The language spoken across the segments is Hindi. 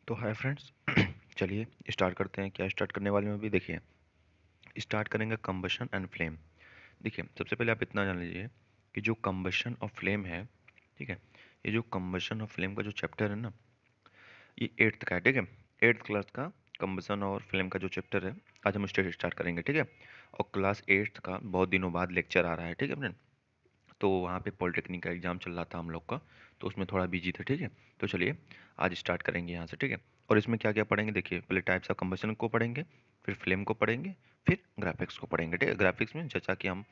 तो हाय फ्रेंड्स चलिए स्टार्ट करते हैं। क्या स्टार्ट करने वाले में भी देखिए, स्टार्ट करेंगे कंबशन एंड फ्लेम। देखिए सबसे पहले आप इतना जान लीजिए कि जो कंबशन और फ्लेम है, ठीक है, ये जो कंबशन और फ्लेम का जो चैप्टर है ना, ये एट्थ का है, ठीक है। एट्थ क्लास का कंबशन और फ्लेम का जो चैप्टर है, आज हम स्टार्ट करेंगे, ठीक है। और क्लास एट्थ का बहुत दिनों बाद लेक्चर आ रहा है, ठीक है फ्रेंड। तो वहाँ पे पॉलिटेक्निक का एग्ज़ाम चल रहा था हम लोग का, तो उसमें थोड़ा बिजी थे, ठीक है। तो चलिए आज स्टार्ट करेंगे यहाँ से, ठीक है। और इसमें क्या क्या पढ़ेंगे देखिए, पहले टाइप्स ऑफ कंबशन को पढ़ेंगे, फिर फ्लेम को पढ़ेंगे, फिर ग्राफिक्स को पढ़ेंगे, ठीक है। ग्राफिक्स में जैसा कि हम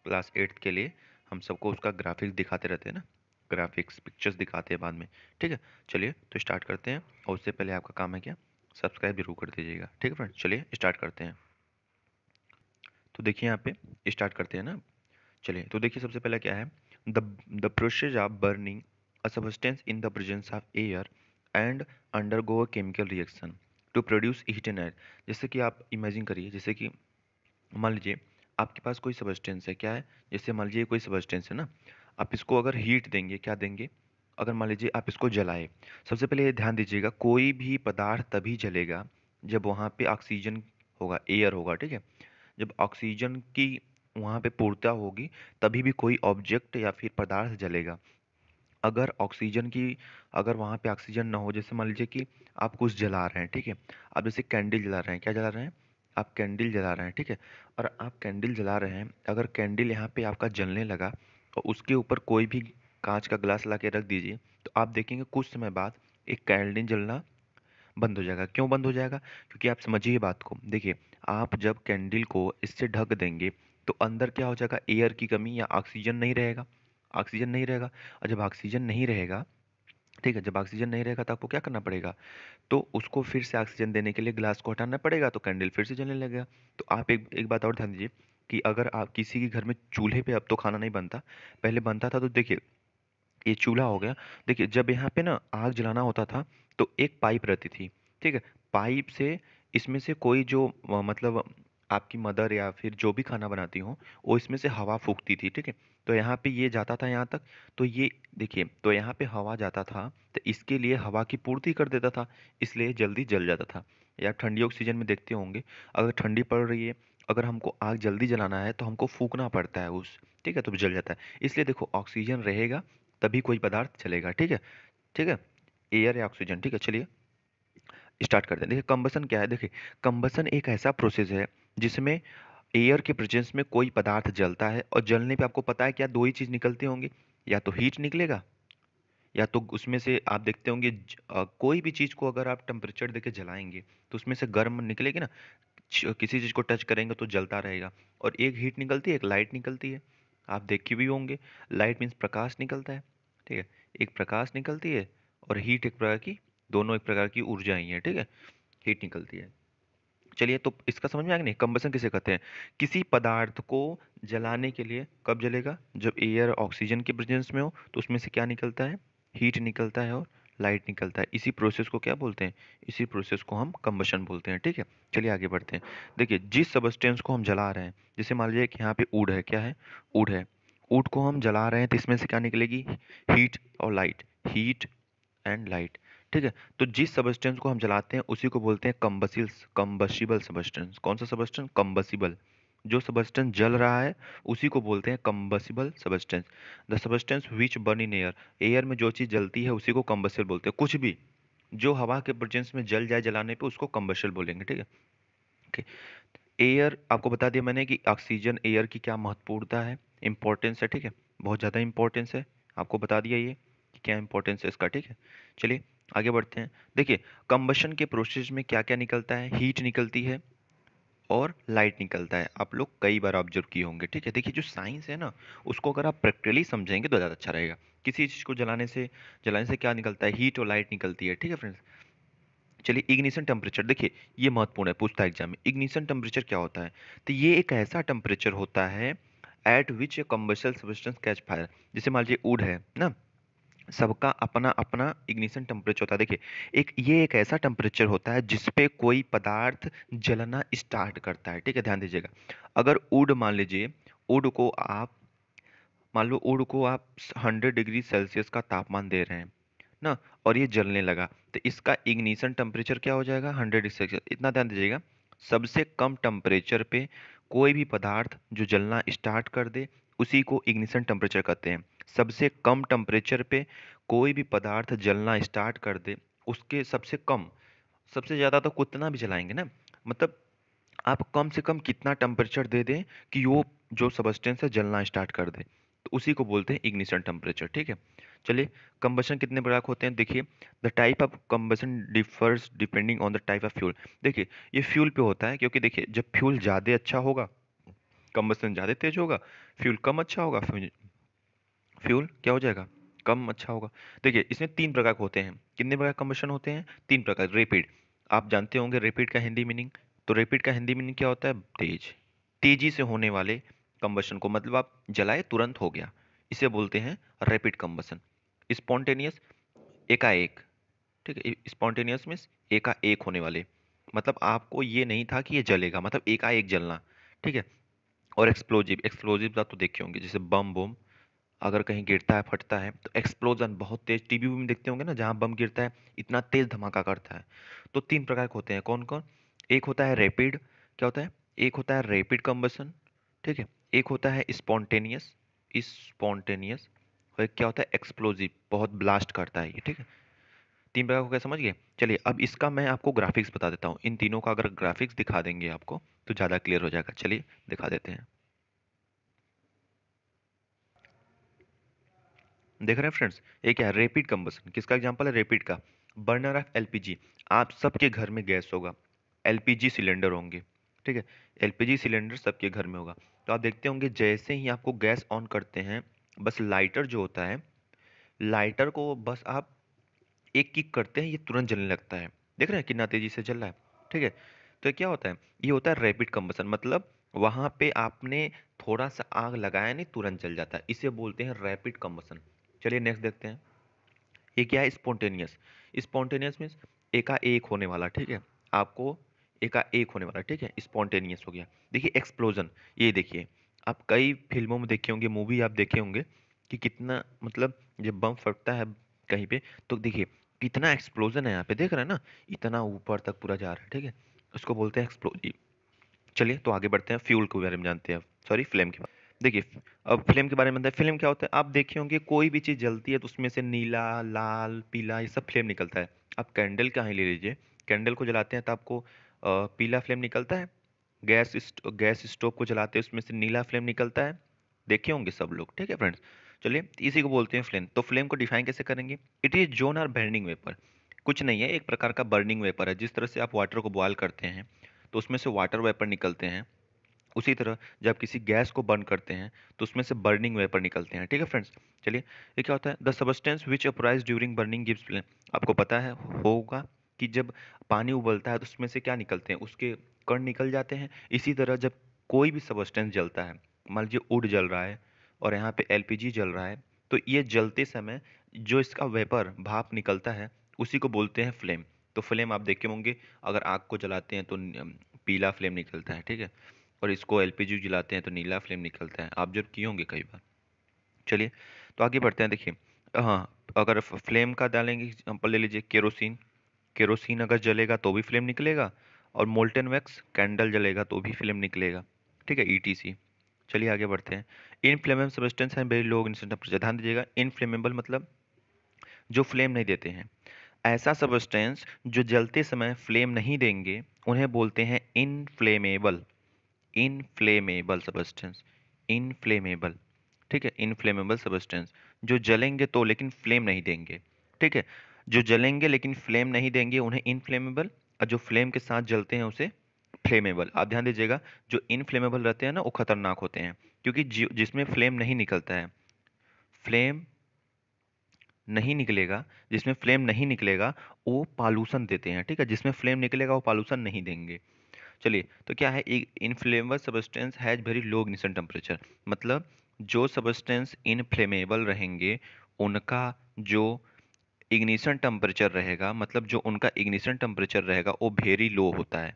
क्लास एट्थ के लिए हम सबको उसका ग्राफिक्स दिखाते रहते हैं ना, ग्राफिक्स पिक्चर्स दिखाते हैं बाद में, ठीक है। चलिए तो स्टार्ट करते हैं, और उससे पहले आपका काम है क्या, सब्सक्राइब जरूर कर दीजिएगा, ठीक है फ्रेंड। चलिए स्टार्ट करते हैं। तो देखिए यहाँ पे स्टार्ट करते हैं ना। चलिए तो देखिए सबसे पहला क्या है, the the process of burning a substance in the presence of air and undergo a chemical reaction to produce heat and air. जैसे कि आप इमेजिन करिए, जैसे कि मान लीजिए आपके पास कोई सब्सटेंस है, क्या है, जैसे मान लीजिए कोई सब्सटेंस है ना, आप इसको अगर हीट देंगे, क्या देंगे, अगर मान लीजिए आप इसको जलाए। सबसे पहले ये ध्यान दीजिएगा, कोई भी पदार्थ तभी जलेगा जब वहाँ पे ऑक्सीजन होगा, एयर होगा, ठीक है। जब ऑक्सीजन की वहाँ पे पूर्णता होगी तभी भी कोई ऑब्जेक्ट या फिर पदार्थ जलेगा। अगर ऑक्सीजन की, अगर वहाँ पे ऑक्सीजन ना हो, जैसे मान लीजिए कि आप कुछ जला रहे हैं, ठीक है। आप जैसे कैंडल जला रहे हैं, क्या जला रहे हैं, आप कैंडल जला रहे हैं, ठीक है। और आप कैंडल जला रहे हैं, अगर कैंडल यहाँ पे आपका जलने लगा और उसके ऊपर कोई भी कांच का ग्लास ला के रख दीजिए, तो आप देखेंगे कुछ समय बाद एक कैंडल जलना बंद हो जाएगा। क्यों बंद हो जाएगा, क्योंकि आप समझिए बात को, देखिए आप जब कैंडल को इससे ढक देंगे तो अंदर क्या हो जाएगा, एयर की कमी या ऑक्सीजन नहीं रहेगा, ऑक्सीजन नहीं रहेगा। और जब ऑक्सीजन नहीं रहेगा, ठीक है, जब ऑक्सीजन नहीं रहेगा तो आपको क्या करना पड़ेगा, तो उसको फिर से ऑक्सीजन देने के लिए ग्लास को हटाना पड़ेगा, तो कैंडल फिर से जलने लगेगा। तो आप एक एक बात और ध्यान दीजिए कि अगर आप किसी के घर में चूल्हे पे, अब तो खाना नहीं बनता, पहले बनता था, तो देखिए ये चूल्हा हो गया। देखिए जब यहाँ पे ना आग जलाना होता था तो एक पाइप रहती थी, ठीक है। पाइप से इसमें से कोई जो मतलब आपकी मदर या फिर जो भी खाना बनाती हो, वो इसमें से हवा फूकती थी, ठीक है। तो यहाँ पे ये जाता था यहाँ तक, तो ये देखिए, तो यहाँ पे हवा जाता था तो इसके लिए हवा की पूर्ति कर देता था, इसलिए जल्दी जल जाता था। या ठंडियों के सीजन में देखते होंगे, अगर ठंडी पड़ रही है, अगर हमको आग जल्दी जलाना है तो हमको फूकना पड़ता है उस, ठीक है, तो जल जाता है। इसलिए देखो ऑक्सीजन रहेगा तभी कोई पदार्थ चलेगा, ठीक है, ठीक है, एयर या ऑक्सीजन, ठीक है। चलिए स्टार्ट करते हैं। देखिए कंबसन क्या है, देखिए कंबसन एक ऐसा प्रोसेस है जिसमें एयर के प्रेजेंस में कोई पदार्थ जलता है, और जलने पे आपको पता है क्या, दो ही चीज निकलती होंगी, या तो हीट निकलेगा, या तो उसमें से आप देखते होंगे कोई भी चीज को अगर आप टेम्परेचर देके जलाएंगे तो उसमें से गर्म निकलेगी ना, किसी चीज को टच करेंगे तो जलता रहेगा। और एक हीट निकलती है, एक लाइट निकलती है, आप देखे भी होंगे, लाइट मीन्स प्रकाश निकलता है, ठीक है। एक प्रकाश निकलती है और हीट एक प्रकार की, दोनों एक प्रकार की ऊर्जा ही है, ठीक है, हीट निकलती है। चलिए तो इसका समझ में आया कि नहीं, कंबसन किसे कहते हैं, किसी पदार्थ को जलाने के लिए कब जलेगा, जब एयर ऑक्सीजन के प्रेजेंस में हो, तो उसमें से क्या निकलता है, हीट निकलता है और लाइट निकलता है। इसी प्रोसेस को क्या बोलते हैं, इसी प्रोसेस को हम कंबशन बोलते हैं, ठीक है। चलिए आगे बढ़ते हैं। देखिए जिस सब्सटेंस को हम जला रहे हैं, जैसे मान लीजिए कि यहाँ पे वुड है, क्या है, वुड है, वुड को हम जला रहे हैं तो इसमें से क्या निकलेगी, हीट और लाइट, हीट एंड लाइट, ठीक है। तो जिस सबस्टेंस को हम जलाते हैं उसी को बोलते हैं कंबसिबल सबस्टेंस। कौन सा सबस्टेंस, कंबसिबल, जो सबस्टेंस जल रहा है उसी को बोलते हैं combustible substance. The substance which burn in air, air में जो चीज जलती है उसी को कंबसिबल बोलते हैं। कुछ भी जो हवा के प्रेजेंस में जल जाए, जलाने पे उसको कंबशन बोलेंगे, ठीक है। ओके, एयर आपको बता दिया मैंने कि ऑक्सीजन एयर की क्या महत्वपूर्णता है, इंपॉर्टेंस है, ठीक है, बहुत ज़्यादा इंपॉर्टेंस है, आपको बता दिया ये कि क्या इंपॉर्टेंस है इसका, ठीक है। चलिए आगे बढ़ते हैं। देखिए कंबशन के प्रोसेस में क्या क्या निकलता है, हीट निकलती है और लाइट निकलता है, आप लोग कई बार ऑब्जर्व किए होंगे, ठीक है। देखिए जो साइंस है ना, उसको अगर आप प्रैक्टिकली समझेंगे तो ज़्यादा अच्छा रहेगा। किसी चीज़ को जलाने से क्या निकलता है, हीट और लाइट निकलती है, ठीक है फ्रेंड्स। चलिए इग्निशन टेम्परेचर देखिए, ये महत्वपूर्ण है, पूछता है एग्जाम में, इग्निशन टेम्परेचर क्या होता है। तो ये एक ऐसा टेम्परेचर होता है at which a combustible substance catch fire. जैसे मान लीजिए वुड है ना, सबका अपना अपना इग्निशन टेम्परेचर होता है। देखिए एक ऐसा टेम्परेचर होता है जिसपे कोई पदार्थ जलना स्टार्ट करता है, ठीक है, ध्यान दीजिएगा। अगर वुड मान लीजिए, वुड को आप मान लो वुड को आप 100 डिग्री सेल्सियस का तापमान दे रहे हैं ना, और ये जलने लगा, तो इसका इग्निशन टेम्परेचर क्या हो जाएगा, 100 डिग्री। इतना ध्यान दीजिएगा, सबसे कम टेम्परेचर पे कोई भी पदार्थ जो जलना स्टार्ट कर दे उसी को इग्निशन टेम्परेचर कहते हैं। सबसे कम टेम्परेचर पे कोई भी पदार्थ जलना स्टार्ट कर दे, उसके सबसे कम, सबसे ज़्यादा तो कितना भी जलाएंगे ना, मतलब आप कम से कम कितना टेम्परेचर दे दें कि वो जो सबस्टेंस है जलना स्टार्ट कर दे, तो उसी को बोलते हैं इग्निशन टेम्परेचर। ठीक है, चलिए कंबशन कितने प्रकार के होते हैं देखिए। The type of combustion differs depending on the type of fuel. देखिए ये फ्यूल पे होता है, क्योंकि देखिए जब फ्यूल ज़्यादा अच्छा होगा कंबशन ज़्यादा तेज होगा, फ्यूल कम अच्छा होगा फ्यूल क्या हो जाएगा, कम अच्छा होगा। देखिए इसमें तीन प्रकार के होते हैं। कितने प्रकार कंबशन होते हैं, तीन प्रकार। रैपिड, आप जानते होंगे रैपिड का हिंदी मीनिंग। तो रैपिड का हिंदी मीनिंग क्या होता है, तेज, तेजी से होने वाले कंबशन को, मतलब आप जलाए तुरंत हो गया, इसे बोलते हैं रैपिड कंबशन। स्पॉन्टेनियस, एकाएक, ठीक है, स्पॉन्टेनियस मीन्स एकाएक होने वाले, मतलब आपको ये नहीं था कि ये जलेगा, मतलब एकाएक जलना। ठीक है, और एक्सप्लोजिव, एक्सप्लोजिव आप तो देखे होंगे, जैसे बम बम अगर कहीं गिरता है फटता है तो एक्सप्लोजन बहुत तेज, टीवी में देखते होंगे ना, जहाँ बम गिरता है इतना तेज धमाका करता है। तो तीन प्रकार के होते हैं, कौन कौन, एक होता है रैपिड, क्या होता है, एक होता है रैपिड कंबशन, ठीक है, एक होता है स्पॉन्टेनियस, स्पॉन्टेनियस, और एक क्या होता है एक्सप्लोजिव, बहुत ब्लास्ट करता है ये। ठीक है, तीन प्रकार को क्या समझ गए। चलिए अब इसका मैं आपको ग्राफिक्स बता देता हूँ, इन तीनों का अगर ग्राफिक्स दिखा देंगे आपको तो ज़्यादा क्लियर हो जाएगा। चलिए दिखा देते हैं। देख रहे हैं फ्रेंड्स, ये क्या है, रैपिड कंबशन। किसका एग्जांपल है, रैपिड का। बर्नर ऑफ एलपीजी, आप सबके घर में गैस होगा, एलपीजी सिलेंडर होंगे, ठीक है, एलपीजी सिलेंडर सबके घर में होगा। तो आप देखते होंगे जैसे ही आपको गैस ऑन करते हैं, बस लाइटर जो होता है, लाइटर को बस आप एक किक करते हैं, ये तुरंत जलने लगता है। देख रहे हैं कितना तेजी से जल रहा है। ठीक है, तो ये क्या होता है, ये होता है रैपिड कंबशन, मतलब वहां पे आपने थोड़ा सा आग लगाया नहीं तुरंत जल जाता है, इसे बोलते हैं रैपिड कंबशन। चलिए नेक्स्ट देखते हैं, ये क्या है, स्पॉन्टेनियस। स्पॉन्टेनियस मीन्स एकाएक होने वाला, ठीक है, आपको एकाएक होने वाला, ठीक है, स्पॉन्टेनियस हो गया। देखिए एक्सप्लोजन, ये देखिए आप कई फिल्मों में देखे होंगे, मूवी आप देखे होंगे कि कितना, मतलब जब बम फटता है कहीं पे, तो देखिए कितना एक्सप्लोजन है यहाँ पे, देख रहे हैं ना, इतना ऊपर तक पूरा जा रहा है। ठीक है, उसको बोलते हैं एक्सप्लोजिव। चलिए तो आगे बढ़ते हैं, फ्यूल के बारे में जानते हैं, सॉरी फ्लेम के बारे में। देखिए अब फ्लेम के बारे में, फ्लेम क्या होता है, आप देखे होंगे कोई भी चीज़ जलती है तो उसमें से नीला लाल पीला ये सब फ्लेम निकलता है। आप कैंडल का ही ले लीजिए, कैंडल को जलाते हैं तो आपको पीला फ्लेम निकलता है। गैस स्टोव को जलाते हैं उसमें से नीला फ्लेम निकलता है, देखे होंगे सब लोग। ठीक है फ्रेंड्स, चलिए इसी को बोलते हैं फ्लेम। तो फ्लेम को डिफाइन कैसे करेंगे, it is zone or burning vapour, कुछ नहीं है, एक प्रकार का बर्निंग वेपर है। जिस तरह से आप वाटर को बॉयल करते हैं तो उसमें से वाटर वेपर निकलते हैं, उसी तरह जब किसी गैस को बर्न करते हैं तो उसमें से बर्निंग वेपर निकलते हैं। ठीक है फ्रेंड्स, चलिए ये क्या होता है, the substance which अपराइज during burning gives flame. आपको पता है होगा कि जब पानी उबलता है तो उसमें से क्या निकलते हैं, उसके कण निकल जाते हैं। इसी तरह जब कोई भी सबस्टेंस जलता है, मान लीजिए वुड जल रहा है और यहाँ पे एलपीजी जल रहा है, तो ये जलते समय जो इसका वेपर भाप निकलता है उसी को बोलते हैं फ्लेम। तो फ्लेम आप देखे होंगे, अगर आग को जलाते हैं तो पीला फ्लेम निकलता है, ठीक है, और इसको एलपीजी जलाते हैं तो नीला फ्लेम निकलता है, आप जब किए होंगे कई बार। चलिए तो आगे बढ़ते हैं, देखिए हाँ, अगर फ्लेम का डालेंगे एग्जाम्पल ले लीजिए, केरोसिन, केरोसिन अगर जलेगा तो भी फ्लेम निकलेगा, और मोल्टेन वैक्स कैंडल जलेगा तो भी फ्लेम निकलेगा। ठीक है, ईटीसी। चलिए आगे बढ़ते हैं, इनफ्लेमेबल सब्सटेंस है वेरी लो इंस्टेंट टेम्परेचर। ध्यान दीजिएगा, इनफ्लेमेबल मतलब जो फ्लेम नहीं देते हैं, ऐसा सब्सटेंस जो जलते समय फ्लेम नहीं देंगे उन्हें बोलते हैं इनफ्लेमेबल। इनफ्लेमेबल सब्सटेंस, इनफ्लेमेबल, ठीक है, इनफ्लेमेबल सब्सटेंस जो जलेंगे तो लेकिन फ्लेम नहीं देंगे। ठीक है, जो जलेंगे लेकिन फ्लेम नहीं देंगे उन्हें इनफ्लेमेबल, और जो फ्लेम के साथ जलते हैं उसे फ्लेमेबल। आप ध्यान दीजिएगा, जो इनफ्लेमेबल रहते हैं ना वो खतरनाक होते हैं, क्योंकि जिसमें फ्लेम नहीं निकलता है, फ्लेम नहीं निकलेगा, जिसमें फ्लेम नहीं निकलेगा वो पालूशन देते हैं। ठीक है, जिसमें फ्लेम निकलेगा वो पालूशन नहीं देंगे। चलिए तो क्या है, inflammable substance has very low ignition temperature, मतलब जो सब्सटेंस इनफ्लेमेबल रहेंगे उनका जो इग्निशन टेम्परेचर रहेगा, मतलब जो उनका इग्निशन टेम्परेचर रहेगा वो वेरी लो होता है।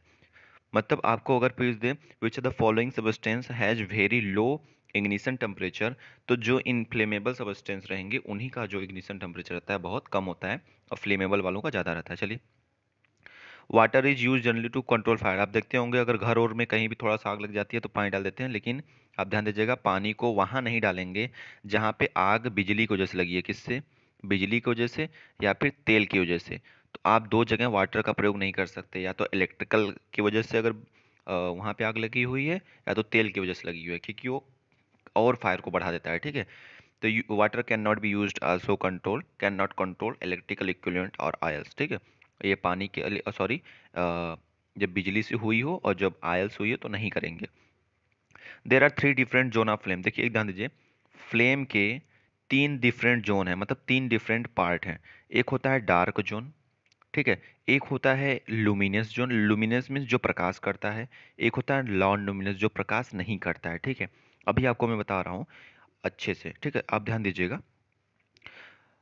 मतलब आपको अगर पूछ दे which of the following substance has very low ignition temperature, तो जो इनफ्लेमेबल सब्सटेंस रहेंगे उन्हीं का जो इग्निशन टेम्परेचर रहता है बहुत कम होता है और फ्लेमेबल वालों का ज़्यादा रहता है। चलिए, water is use generally to control fire. आप देखते होंगे अगर घर और में कहीं भी थोड़ा सा आग लग जाती है तो पानी डाल देते हैं, लेकिन आप ध्यान दीजिएगा पानी को वहाँ नहीं डालेंगे जहाँ पे आग बिजली की वजह से लगी है। किससे? बिजली की वजह से या फिर तेल की वजह से। तो आप दो जगह वाटर का प्रयोग नहीं कर सकते, या तो इलेक्ट्रिकल की वजह से अगर वहाँ पे आग लगी हुई है, या तो तेल की वजह से लगी हुई है, क्योंकि वो और फायर को बढ़ा देता है। ठीक है, तो water can not be used also control, can not control electrical equivalent और आयल्स। ठीक है, ये पानी के सॉरी, जब बिजली से हुई हो और जब आयल्स हुई हो तो नहीं करेंगे। There are 3 different zone of flame. देखिए, एक ध्यान दीजिए, फ्लेम के 3 डिफरेंट जोन है, मतलब 3 डिफरेंट पार्ट हैं। एक होता है डार्क जोन, ठीक है, एक होता है लुमिनस जोन, लुमिनस मीन्स जो प्रकाश करता है, एक होता है नॉन लुमिनस जो प्रकाश नहीं करता है। ठीक है, अभी आपको मैं बता रहा हूँ अच्छे से। ठीक है, आप ध्यान दीजिएगा।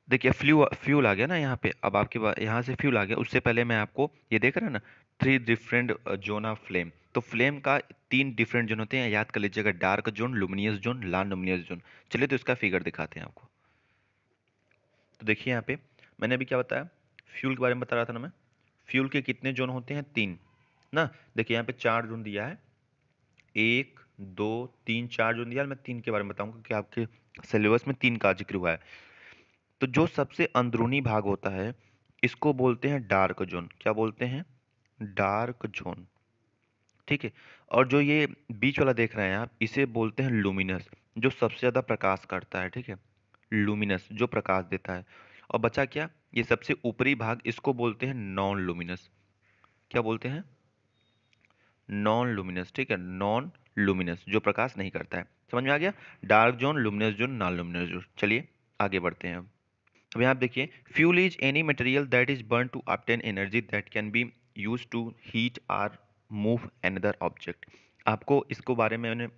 देखिए, फ्यूल आ गया ना यहाँ पे, अब आपके पास यहाँ से फ्यूल आ गया। उससे पहले मैं आपको ये देख रहे हैं ना, 3 डिफरेंट जोन ऑफ फ्लेम। तो फ्लेम का 3 डिफरेंट जोन होते हैं, याद कर लीजिएगा, dark zone, luminous zone, non luminous zone. चलिए, तो इसका फिगर दिखाते हैं आपको। तो देखिए यहाँ पे मैंने अभी क्या बताया, फ्यूल के बारे में बता रहा था ना मैं। फ्यूल के कितने जोन होते हैं? 3 ना। देखिए यहाँ पे 4 जोन दिया है, 1 2 3, 4 जोन दिया है। मैं 3 के बारे में बताऊंगा कि आपके सिलेबस में 3 का जिक्र हुआ है। तो जो सबसे अंदरूनी भाग होता है इसको बोलते हैं डार्क जोन। क्या बोलते हैं? Dark zone. ठीक है, और जो ये बीच वाला देख रहे हैं आप, इसे बोलते हैं लुमिनस, जो सबसे ज्यादा प्रकाश करता है। ठीक है, लुमिनस जो प्रकाश देता है। और बचा क्या? ये सबसे ऊपरी भाग, इसको बोलते हैं नॉन लुमिनस। क्या बोलते हैं? Non luminous. ठीक है, नॉन लुमिनस जो प्रकाश नहीं करता है। समझ में आ गया? Dark zone, luminous zone, non luminous zone. चलिए आगे बढ़ते हैं अब यहाँ आप देखिए, fuel is any material that is burn to obtain energy that can be use to heat or move another object. आपको इसको बारे में मैंने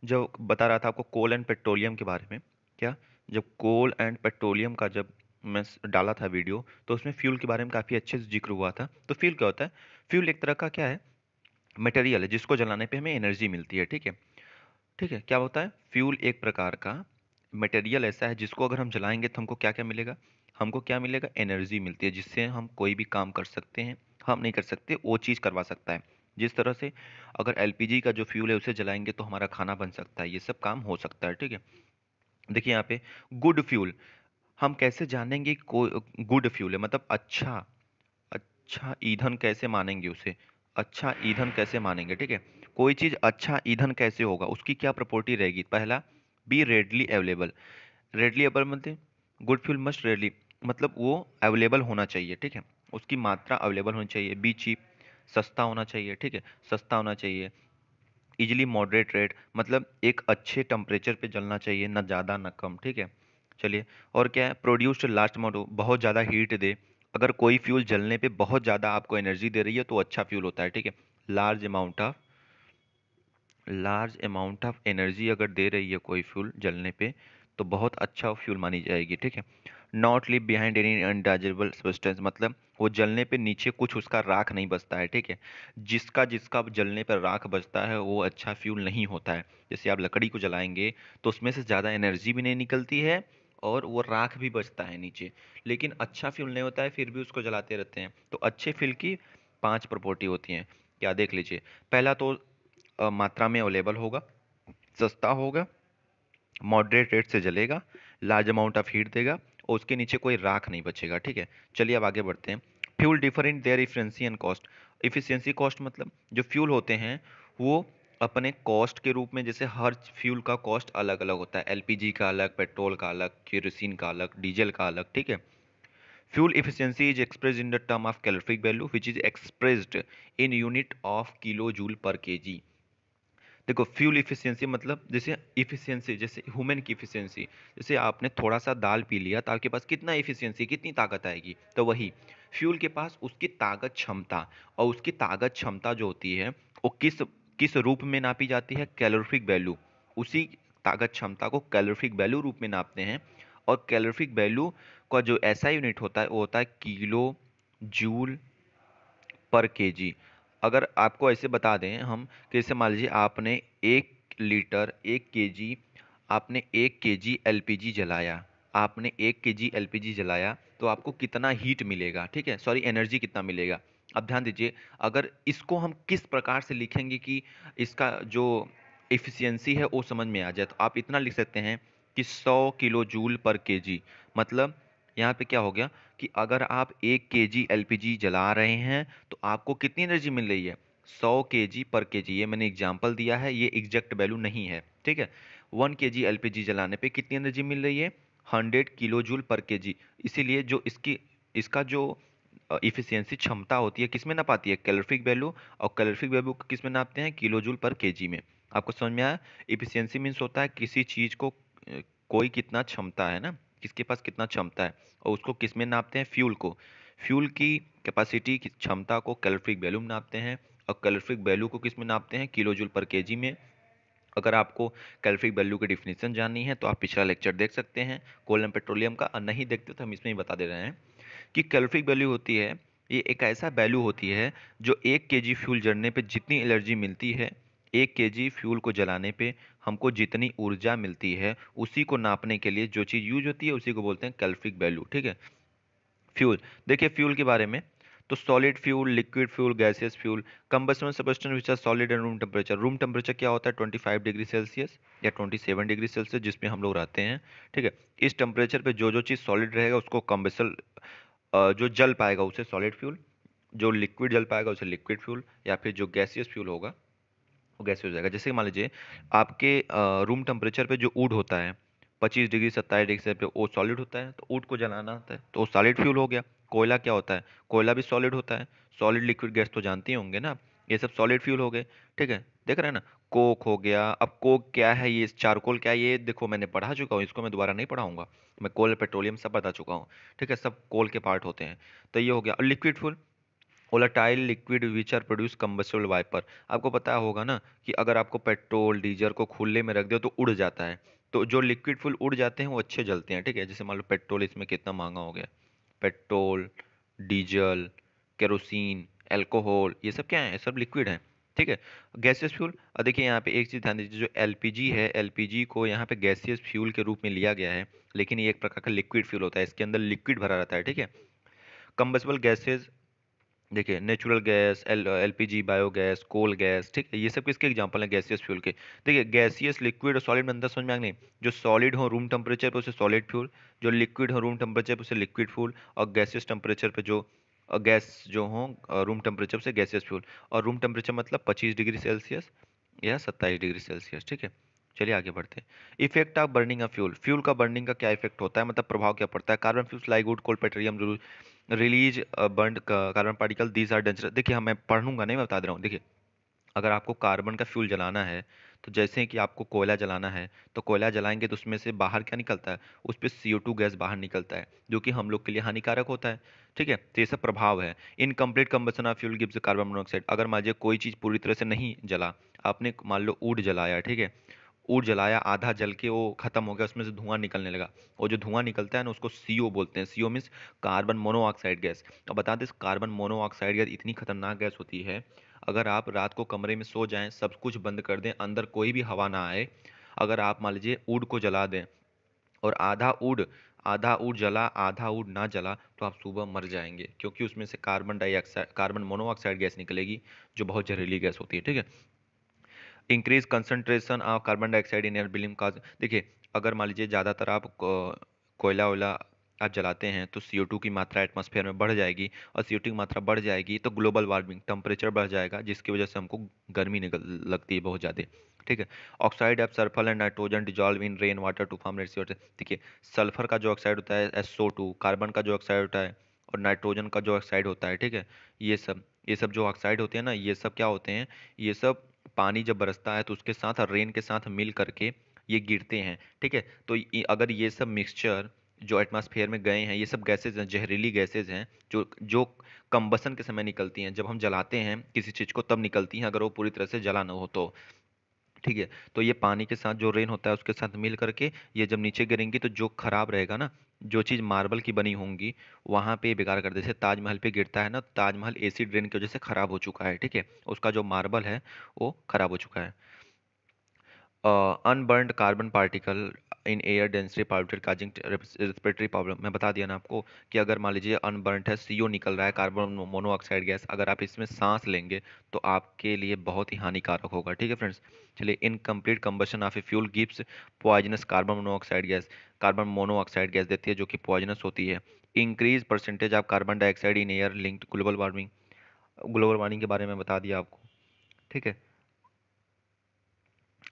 जब बता रहा था आपको कोल एंड पेट्रोलियम के बारे में, क्या, जब कोल एंड पेट्रोलियम का जब मैं डाला था वीडियो, तो उसमें फ्यूल के बारे में काफ़ी अच्छे से जिक्र हुआ था। तो फ्यूल क्या होता है? फ्यूल एक तरह का क्या है? मटेरियल है जिसको जलाने पे हमें एनर्जी मिलती है। ठीक है, ठीक है, क्या होता है? फ्यूल एक प्रकार का मटेरियल ऐसा है जिसको अगर हम जलाएंगे तो हमको क्या क्या मिलेगा? हमको क्या मिलेगा? एनर्जी मिलती है, जिससे हम कोई भी काम कर सकते हैं। हम नहीं कर सकते, वो चीज़ करवा सकता है। जिस तरह से अगर एलपीजी का जो फ्यूल है उसे जलाएंगे तो हमारा खाना बन सकता है, ये सब काम हो सकता है। ठीक है, देखिए यहाँ पे गुड फ्यूल, हम कैसे जानेंगे कोई गुड फ्यूल है? मतलब अच्छा, अच्छा ईंधन कैसे मानेंगे उसे? अच्छा ईंधन कैसे मानेंगे? ठीक है, कोई चीज़ अच्छा ईंधन कैसे होगा, उसकी क्या प्रॉपर्टी रहेगी? पहला, be readily available. Readily available मतलब गुड फ्यूल मस्ट रेडली, मतलब वो अवेलेबल होना चाहिए। ठीक है, उसकी मात्रा अवेलेबल होनी चाहिए। बी चीप, सस्ता होना चाहिए। ठीक है, सस्ता होना चाहिए। इजिली मॉडरेट रेट, मतलब एक अच्छे टेम्परेचर पे जलना चाहिए, ना ज़्यादा ना कम। ठीक है, चलिए, और क्या है? प्रोड्यूस्ड लास्ट अमाउंट, बहुत ज़्यादा हीट दे। अगर कोई फ्यूल जलने पे बहुत ज़्यादा आपको एनर्जी दे रही है तो अच्छा फ्यूल होता है। ठीक है, large amount of large amount of energy अगर दे रही है कोई फ्यूल जलने पे, तो बहुत अच्छा फ्यूल मानी जाएगी। ठीक है, not leave behind any undigestible substance, मतलब वो जलने पे नीचे कुछ उसका राख नहीं बचता है। ठीक है, जिसका जिसका जलने पर राख बचता है वो अच्छा फ्यूल नहीं होता है। जैसे आप लकड़ी को जलाएंगे तो उसमें से ज़्यादा एनर्जी भी नहीं निकलती है और वो राख भी बचता है नीचे, लेकिन अच्छा फ्यूल नहीं होता है, फिर भी उसको जलाते रहते हैं। तो अच्छे फ्यूल की 5 प्रॉपर्टी होती हैं। क्या देख लीजिए, पहला तो मात्रा में अवेलेबल होगा, सस्ता होगा, मॉडरेट रेट से जलेगा, लार्ज अमाउंट ऑफ हीट देगा और उसके नीचे कोई राख नहीं बचेगा। ठीक है, चलिए अब आगे बढ़ते हैं। Fuel differ in their efficiency and cost. Efficiency cost मतलब जो फ्यूल होते हैं वो अपने कॉस्ट के रूप में, जैसे हर फ्यूल का कॉस्ट अलग अलग होता है, एलपीजी का अलग, पेट्रोल का अलग, केरोसिन का अलग, डीजल का अलग। ठीक है, fuel efficiency is expressed in the term of calorific value which is expressed in unit of kilojoule per kg। देखो, फ्यूल इफिशियंसी मतलब जैसे इफिशियंसी, जैसे ह्यूमन की इफिशियंसी, जैसे आपने थोड़ा सा दाल पी लिया तो आपके पास कितना इफिशियंसी, कितनी ताकत आएगी, तो वही फ्यूल के पास उसकी ताकत क्षमता, और उसकी ताकत क्षमता जो होती है वो किस किस रूप में नापी जाती है? Calorific value. उसी ताकत क्षमता को कैलोरीफिक वैल्यू रूप में नापते हैं। और कैलोरीफिक वैल्यू का जो ऐसा यूनिट होता है वो होता है किलो जूल पर केजी। अगर आपको ऐसे बता दें हम कि जैसे मान लीजिए आपने 1 लीटर 1 kg, आपने 1 kg एलपीजी जलाया, आपने 1 kg एलपीजी जलाया तो आपको कितना हीट मिलेगा, ठीक है, सॉरी एनर्जी कितना मिलेगा। अब ध्यान दीजिए, अगर इसको हम किस प्रकार से लिखेंगे कि इसका जो एफिशिएंसी है वो समझ में आ जाए, तो आप इतना लिख सकते हैं कि 100 किलो जूल पर केजी। मतलब यहाँ पे क्या हो गया कि अगर आप 1 kg एलपीजी जला रहे हैं तो आपको कितनी एनर्जी मिल रही है, 100 kg पर केजी। ये मैंने एग्जाम्पल दिया है, ये एग्जैक्ट वैल्यू नहीं है, ठीक है। 1 kg एलपीजी जलाने पे कितनी एनर्जी मिल रही है, 100 किलो जूल पर केजी। इसीलिए जो इसका जो इफिशियंसी क्षमता होती है किस में नापाती है, कैलोरीफिक वैल्यू, और कैलोरीफिक वैल्यू को किस में नापते हैं, किलो जूल पर केजी में। आपको समझ में आया। इफिशियंसी मीन्स होता है किसी चीज को कोई कितना क्षमता है ना, किसके पास कितना क्षमता है, और उसको किस में नापते हैं, फ्यूल को। फ्यूल की कैपेसिटी की क्षमता को कैलोरीफिक वैल्यू में नापते हैं, और कैलोरीफिक वैल्यू को किस में नापते हैं, किलो जूल पर केजी में। अगर आपको कैलोरीफिक वैल्यू की डिफिनीशन जाननी है तो आप पिछला लेक्चर देख सकते हैं कोल एंड पेट्रोलियम का, और नहीं देखते तो हम इसमें ही बता दे रहे हैं कि कैलोरीफिक वैल्यू होती है, ये एक ऐसा वैल्यू होती है जो 1 kg फ्यूल जलने पे जितनी एनर्जी मिलती है, 1 kg फ्यूल को जलाने पे हमको जितनी ऊर्जा मिलती है, उसी को नापने के लिए जो चीज़ यूज होती है उसी को बोलते हैं कैलोरीफिक वैल्यू, ठीक है। फ्यूल, देखिए फ्यूल के बारे में, तो solid fuel, liquid fuel, gaseous fuel, combustion substance which are solid and room temperature. Room temperature क्या होता है, 25 डिग्री सेल्सियस या 27 डिग्री सेल्सियस, जिसमें हम लोग रहते हैं, ठीक है। इस टेम्परेचर पे जो जो चीज़ सॉलिड रहेगा उसको कंबसल, जो जल पाएगा उसे सॉलिड फ्यूल, जो लिक्विड जल पाएगा उसे लिक्विड फ्यूल, या फिर जो गैसियस फ्यूल होगा वो गैसियस हो जाएगा। जैसे कि मान लीजिए आपके रूम टेम्परेचर पे जो वुड होता है 25 डिग्री 27 डिग्री पे वो सॉलिड होता है, तो वुड को जलाना होता है तो वो सॉलिड फ्यूल हो गया। कोयला क्या होता है, कोयला भी सॉलिड होता है, सॉलिड लिक्विड गैस तो जानते ही होंगे ना आप, ये सब सॉलिड फ्यूल हो गए, ठीक है। देख रहे हैं ना, कोक हो गया। अब कोक क्या है, ये चारकोल क्या है, ये देखो मैंने पढ़ा चुका हूँ, इसको मैं दोबारा नहीं पढ़ाऊंगा। मैं कोल पेट्रोलियम सब बता चुका हूँ, ठीक है, सब कोल के पार्ट होते हैं। तो ये हो गया। और liquid fuel, volatile liquid which are produce combustible vapour. आपको पता होगा ना कि अगर आपको पेट्रोल डीजल को खुले में रख दो तो उड़ जाता है, तो जो लिक्विड फ्यूल उड़ जाते हैं वो अच्छे जलते हैं, ठीक है। जैसे मान लो पेट्रोल, इसमें कितना महंगा हो गया, पेट्रोल, डीजल, केरोसिन, अल्कोहल, ये सब क्या है, ये सब लिक्विड है, ठीक है। गैसियस फ्यूल, और देखिए यहाँ पे एक चीज़ ध्यान दीजिए, जो एलपीजी है, एलपीजी को यहाँ पे गैसियस फ्यूल के रूप में लिया गया है, लेकिन ये एक प्रकार का लिक्विड फ्यूल होता है, इसके अंदर लिक्विड भरा रहता है, ठीक है। कंबस्टिबल गैसेज, देखिए natural gas, LPG, biogas, coal gas, ठीक है, ये सब किसके एग्जांपल हैं, गैसियस फ्यूल के। देखिए गैसियस, लिक्विड और सॉलिड में अंदर समझ में आ गया नहीं, जो सॉलिड हो रूम टेम्परेचर पे उसे सॉलिड फ्यूल, जो लिक्विड हो रूम टेम्परेचर पे उसे लिक्विड फ्यूल, और गैसियस टेम्परेचर पे जो गैस जो हो रूम टेम्परेचर से गैसियस फ्यूल। और रूम टेम्परेचर मतलब 25 डिग्री सेल्सियस या 27 डिग्री सेल्सियस, ठीक है। चलिए आगे बढ़ते हैं। Effect of burning of fuel, fuel का बर्निंग का क्या इफेक्ट होता है, मतलब प्रभाव क्या पड़ता है। Carbon fuels like wood, coal, petroleum release burn carbon particle, these are dangerous. देखिए हम, मैं पढ़ूंगा नहीं, मैं बता दे रहा हूँ। देखिए अगर आपको कार्बन का फ्यूल जलाना है, तो जैसे कि आपको कोयला जलाना है, तो कोयला जलाएंगे तो उसमें से बाहर क्या निकलता है, उस पर CO2 गैस बाहर निकलता है, जो कि हम लोग के लिए हानिकारक होता है, ठीक है। तो ये सब प्रभाव है। Incomplete combustion of fuel gives carbon monoxide. अगर मान लीजिए कोई चीज़ पूरी तरह से नहीं जला, आपने मान लो ऊड जलाया, ठीक है, ऊड जलाया, आधा जल के वो खत्म हो गया, उसमें से धुआं निकलने लगा, और जो धुआं निकलता है ना उसको CO बोलते हैं। CO means carbon monoxide gas. अब बता दें, कार्बन मोनोऑक्साइड गैस इतनी खतरनाक गैस होती है, अगर आप रात को कमरे में सो जाएं, सब कुछ बंद कर दें, अंदर कोई भी हवा ना आए, अगर आप मान लीजिए ऊड को जला दें और आधा ऊड जला आधा ऊड ना जला, तो आप सुबह मर जाएंगे, क्योंकि उसमें से carbon dioxide, carbon monoxide gas निकलेगी, जो बहुत जहरीली गैस होती है, ठीक है। Increase concentration of carbon dioxide in air बिलीम काज। देखिए अगर मान लीजिए ज़्यादातर आप कोयला वोयला आप जलाते हैं तो CO2 की मात्रा एटमॉस्फेयर में बढ़ जाएगी, और CO2 की मात्रा बढ़ जाएगी तो ग्लोबल वार्मिंग, टेम्परेचर बढ़ जाएगा, जिसकी वजह से हमको गर्मी निकल लगती है बहुत ज़्यादा, ठीक है। Oxide of sulphur and nitrogen dissolve in rain water to form red CO2। देखिए सल्फर का जो ऑक्साइड होता है SO2, कार्बन का जो ऑक्साइड होता है, और नाइट्रोजन का जो ऑक्साइड होता है, ठीक है, ये सब जो ऑक्साइड होते हैं ना, ये सब क्या होते हैं, ये सब पानी जब बरसता है तो उसके साथ रेन के साथ मिल करके ये गिरते हैं, ठीक है। तो अगर ये सब मिक्सचर जो एटमॉस्फेयर में गए हैं, ये सब गैसेज हैं, जहरीली गैसेज हैं, जो जो कंबसन के समय निकलती हैं, जब हम जलाते हैं किसी चीज़ को तब निकलती हैं, अगर वो पूरी तरह से जला ना हो तो, ठीक है। तो ये पानी के साथ जो रेन होता है उसके साथ मिल करके ये जब नीचे गिरेंगी तो जो खराब रहेगा ना, जो चीज़ मार्बल की बनी होंगी वहाँ पे बेकार कर दे। जैसे ताजमहल पे गिरता है ना, ताजमहल एसिड रेन की वजह से खराब हो चुका है, ठीक है, उसका जो मार्बल है वो खराब हो चुका है। Unburned carbon particle in air density particle causing respiratory problem. मैं बता दिया ना आपको कि अगर मान लीजिए अनबर्न्ड है, सीओ निकल रहा है, कार्बन मोनोऑक्साइड गैस, अगर आप इसमें सांस लेंगे तो आपके लिए बहुत ही हानिकारक होगा। ठीक है फ्रेंड्स, चलिए, incomplete combustion of a fuel gives poisonous carbon monoxide gas, carbon monoxide gas देती है जो कि पॉइजनस होती है। Increase percentage of carbon dioxide in air linked global warming, global warming के बारे में बता दिया आपको। ठीक है,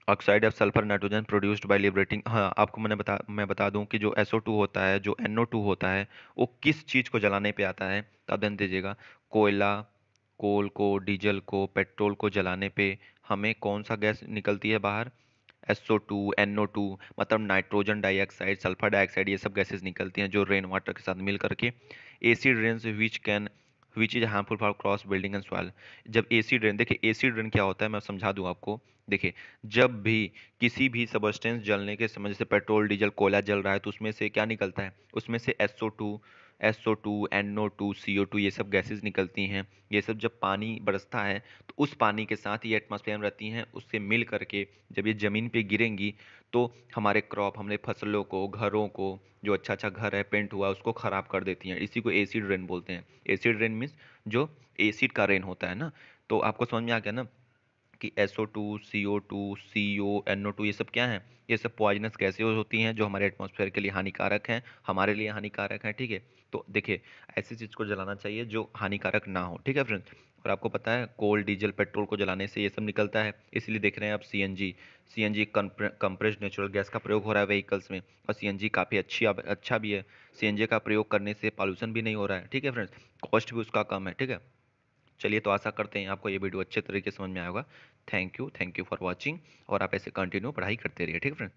oxide of sulphur nitrogen produced by liberating. हाँ, आपको मैं बता दूं कि जो SO2 होता है, जो NO2 होता है, वो किस चीज़ को जलाने पे आता है, तो आप ध्यान दीजिएगा। कोयला, कोल को, डीजल को, पेट्रोल को जलाने पे हमें कौन सा गैस निकलती है बाहर? SO2, NO2, मतलब नाइट्रोजन डाइऑक्साइड, सल्फर डाइऑक्साइड, ये सब गैसेस निकलती हैं जो रेन वाटर के साथ मिल करके acid rains which is harmful for cross building and soil. जब एसिड रेन, देखिए एसिड रेन क्या होता है, मैं समझा दूं आपको। देखिए, जब भी किसी भी सबस्टेंस जलने के समय, जैसे पेट्रोल, डीजल, कोयला जल रहा है, तो उसमें से क्या निकलता है? उसमें से SO2, NO2, CO2, ये सब गैसेस निकलती हैं। ये सब जब पानी बरसता है तो उस पानी के साथ ये एटमॉस्फेयर में रहती हैं, उससे मिल करके जब ये ज़मीन पे गिरेंगी तो हमारे क्रॉप, हमारे फसलों को, घरों को, जो अच्छा अच्छा घर है पेंट हुआ, उसको ख़राब कर देती हैं। इसी को एसिड रेन बोलते हैं। एसिड रेन मीन्स जो एसिड का रेन होता है ना। तो आपको समझ में आ गया ना कि SO2, CO2, CO, NO2, ये सब क्या है? ये सब पॉइजनस गैसें होती हैं जो हमारे एटमॉस्फेयर के लिए हानिकारक हैं, हमारे लिए हानिकारक हैं। ठीक है, तो देखिए, ऐसी चीज़ को जलाना चाहिए जो हानिकारक ना हो। ठीक है फ्रेंड्स, और आपको पता है कोल, डीजल, पेट्रोल को जलाने से ये सब निकलता है, इसलिए देख रहे हैं आप CNG कंप्रेस्ड नेचुरल गैस का प्रयोग हो रहा है व्हीकल्स में। और CNG काफ़ी अच्छा भी है। CNG का प्रयोग करने से पॉल्यूशन भी नहीं हो रहा है। ठीक है फ्रेंड्स, कॉस्ट भी उसका कम है। ठीक है, चलिए, तो आशा करते हैं आपको ये वीडियो अच्छे तरीके से समझ में आया होगा। थैंक यू फॉर वॉचिंग, और आप ऐसे कंटिन्यू पढ़ाई करते रहिए। ठीक है फ्रेंड।